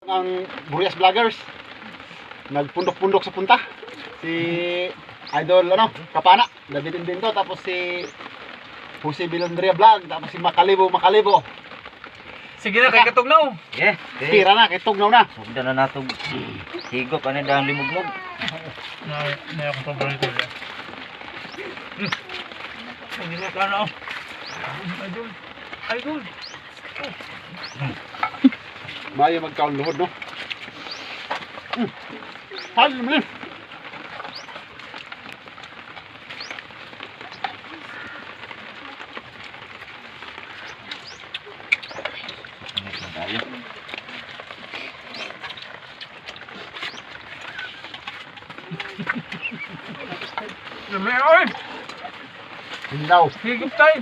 Ang Burias Vloggers nagpundok-pundok sa punta. Si Idol Kapana, David din to, tapos si Jose Bilandria Vlog, tapos si Makalibo. Sige na kay katugnaw. Yeah. Tira na, kay tugnaw na. Sugda na natog higop ani dang limugmog. Na akong paborito ya. Sige na kana. Idol. Maya magkaon luhod, no? Hal mo. Tayo. Dami oy. Hindaw. Higop tayo.